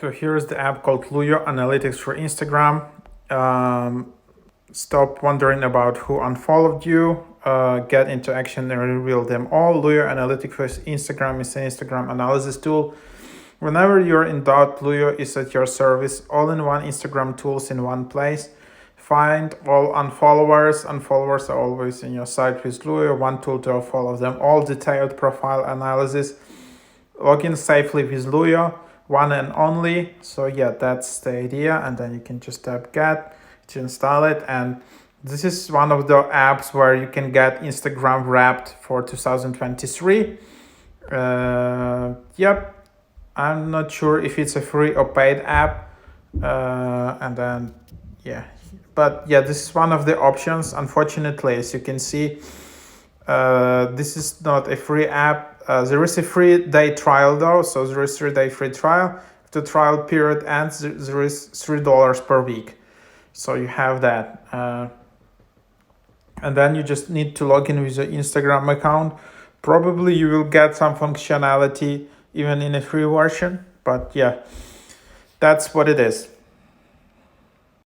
So here's the app called Luyo Analytics for Instagram. Stop wondering about who unfollowed you. Get into action and reveal them all. Luyo Analytics for Instagram is an Instagram analysis tool. Whenever you're in doubt, Luyo is at your service. All-in-one Instagram tools in one place. Find all unfollowers. Unfollowers are always in your site with Luyo. One tool to follow them all. Detailed profile analysis. Log in safely with Luyo. One and only. So yeah, that's the idea. And then you can just tap get to install it. And this is one of the apps where you can get Instagram Wrapped for 2023. Yep. I'm not sure if it's a free or paid app. And then, yeah. But yeah, this is one of the options. Unfortunately, as you can see, this is not a free app. There is a 3-day trial though. So there is 3-day free trial. If the trial period ends, there is $3 per week. So you have that. And then you just need to log in with your Instagram account. Probably you will get some functionality even in a free version, but yeah, that's what it is.